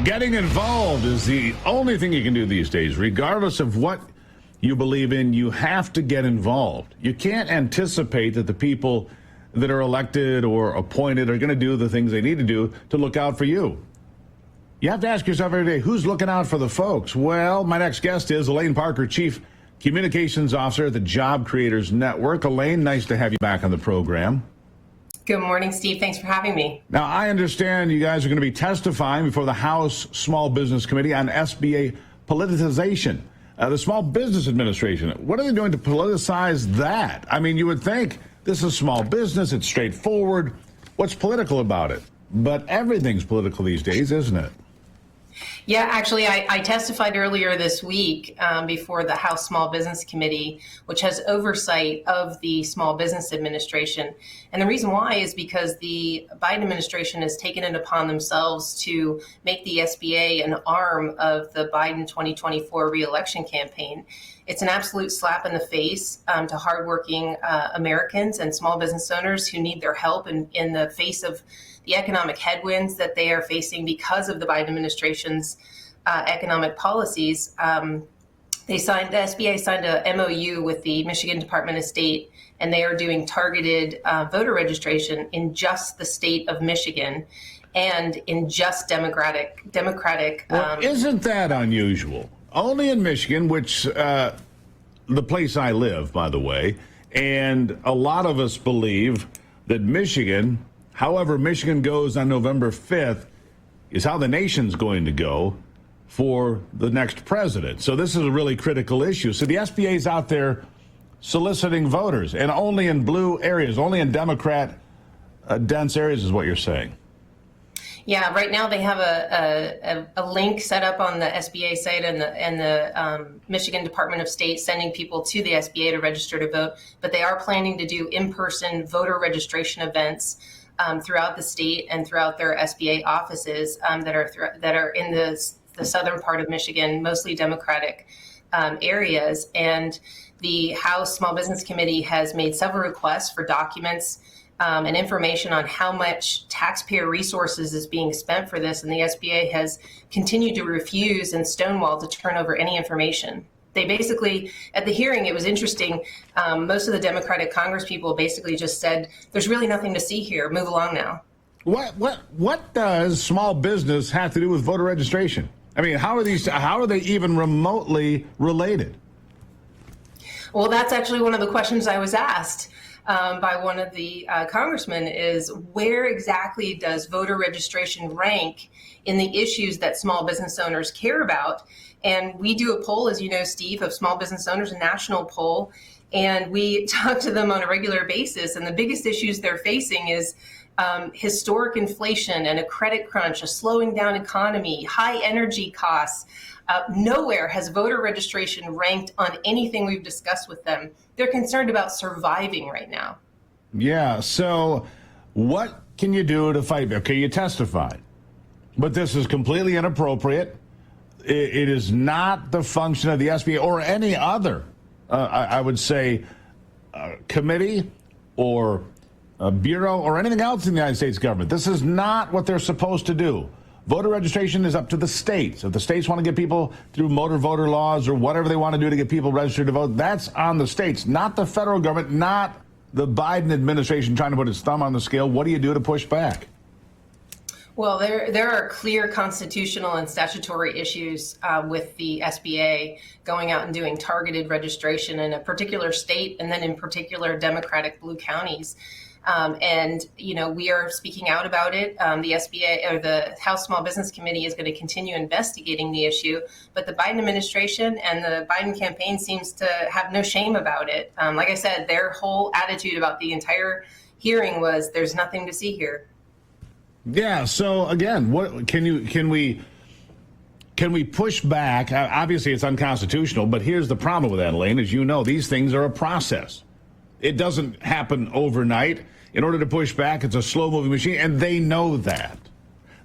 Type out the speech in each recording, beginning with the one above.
Getting involved is the only thing you can do these days. Regardless of what you believe in, you have to get involved. You can't anticipate that the people that are elected or appointed are going to do the things they need to do to look out for you. You have to ask yourself every day, who's looking out for the folks? Well, my next guest is Elaine Parker, Chief Communications Officer at the Job Creators Network. Elaine, nice to have you back on the program. Good morning, Steve. Thanks for having me. Now, I understand you guys are going to be testifying before the House Small Business Committee on SBA politicization. The Small Business Administration, what are they doing to politicize that? I mean, you would think this is small business, it's straightforward. What's political about it? But everything's political these days, isn't it? Yeah, actually, I testified earlier this week before the House Small Business Committee, which has oversight of the Small Business Administration. And the reason why is because the Biden administration has taken it upon themselves to make the SBA an arm of the Biden 2024 reelection campaign. It's an absolute slap in the face to hardworking Americans and small business owners who need their help in the face of the economic headwinds that they are facing because of the Biden administration's economic policies. The SBA signed a MOU with the Michigan Department of State, and they are doing targeted voter registration in just the state of Michigan and in just Democratic. Well, isn't that unusual? Only in Michigan, which the place I live, by the way, and a lot of us believe that Michigan, however Michigan goes on November 5th, is how the nation's going to go for the next president. So this is a really critical issue. So the SBA is out there soliciting voters, and only in blue areas, only in Democrat dense areas is what you're saying. Yeah, right now they have a link set up on the SBA site and the Michigan Department of State sending people to the SBA to register to vote. But they are planning to do in-person voter registration events throughout the state and throughout their SBA offices that are in the southern part of Michigan, mostly Democratic areas. And the House Small Business Committee has made several requests for documents and information on how much taxpayer resources is being spent for this. And the SBA has continued to refuse and stonewall to turn over any information. They basically, at the hearing, it was interesting. Most of the Democratic Congresspeople basically just said, there's really nothing to see here. Move along now. What does small business have to do with voter registration? I mean, how are they even remotely related? Well, that's actually one of the questions I was asked by one of the congressmen is where exactly does voter registration rank in the issues that small business owners care about? And we do a poll, as you know, Steve, of small business owners, a national poll, and we talk to them on a regular basis. And the biggest issues they're facing is historic inflation and a credit crunch, a slowing down economy, high energy costs. Nowhere has voter registration ranked on anything we've discussed with them. They're concerned about surviving right now. Yeah, so what can you do to fight? Okay, you testified, but this is completely inappropriate. It is not the function of the SBA or any other, I would say, committee or bureau or anything else in the United States government. This is not what they're supposed to do. Voter registration is up to the states. If the states want to get people through motor voter laws or whatever they want to do to get people registered to vote, that's on the states, not the federal government, not the Biden administration trying to put its thumb on the scale. What do you do to push back? Well, there are clear constitutional and statutory issues with the SBA going out and doing targeted registration in a particular state and then in particular Democratic blue counties. And, you know, we are speaking out about it. The SBA or the House Small Business Committee is going to continue investigating the issue. But the Biden administration and the Biden campaign seems to have no shame about it. Like I said, their whole attitude about the entire hearing was there's nothing to see here. Yeah. So, again, what can we push back? Obviously, it's unconstitutional. But here's the problem with that, Elaine. As you know, these things are a process. It doesn't happen overnight. In order to push back, it's a slow-moving machine, and they know that.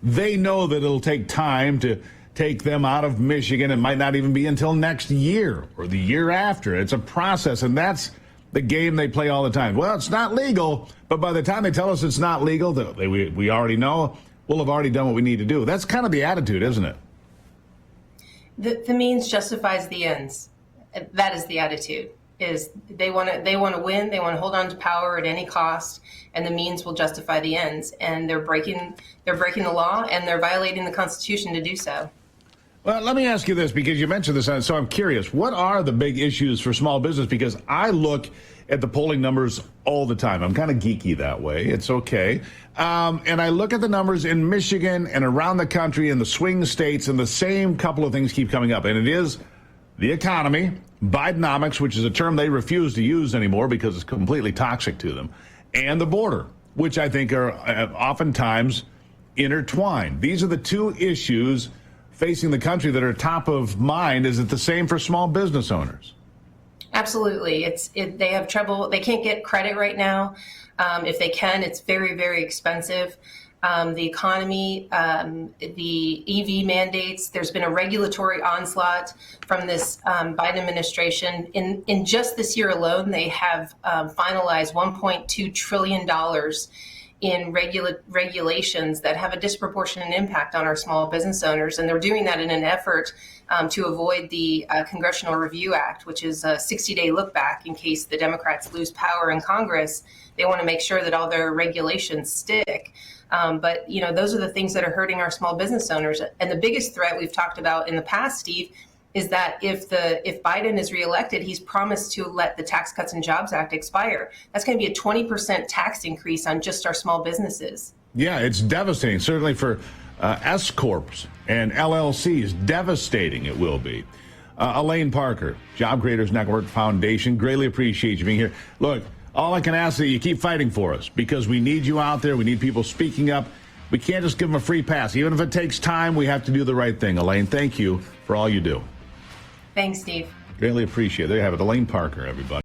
They know that it'll take time to take them out of Michigan. It might not even be until next year or the year after. It's a process, and that's the game they play all the time. Well, it's not legal, but by the time they tell us it's not legal, we already know we'll have already done what we need to do. That's kind of the attitude, isn't it? The means justifies the ends. That is the attitude. Is they want to win, they want to hold on to power at any cost, and the means will justify the ends. And they're breaking the law, and they're violating the Constitution to do so. Well, let me ask you this, because you mentioned this, so I'm curious. What are the big issues for small business? Because I look at the polling numbers all the time. I'm kind of geeky that way. It's okay. And I look at the numbers in Michigan and around the country in the swing states, and the same couple of things keep coming up. And it is the economy, Bidenomics, which is a term they refuse to use anymore because it's completely toxic to them, and the border, which I think are oftentimes intertwined. These are the two issues facing the country that are top of mind. Is it the same for small business owners? Absolutely. They have trouble. They can't get credit right now. If they can, it's very, very expensive. The economy, the EV mandates, there's been a regulatory onslaught from this Biden administration. In just this year alone, they have finalized $1.2 trillion in regulations that have a disproportionate impact on our small business owners. And they're doing that in an effort to avoid the Congressional Review Act, which is a 60-day look back in case the Democrats lose power in Congress. They want to make sure that all their regulations stick. But, you know, those are the things that are hurting our small business owners. And the biggest threat we've talked about in the past, Steve, is that if Biden is reelected, he's promised to let the Tax Cuts and Jobs Act expire. That's going to be a 20% tax increase on just our small businesses. Yeah, it's devastating, certainly for S Corps and LLCs. Devastating it will be. Elaine Parker, Job Creators Network Foundation, greatly appreciate you being here. Look, all I can ask is that you keep fighting for us, because we need you out there. We need people speaking up. We can't just give them a free pass. Even if it takes time, we have to do the right thing. Elaine, thank you for all you do. Thanks, Steve. Greatly appreciate it. There you have it. Elaine Parker, everybody.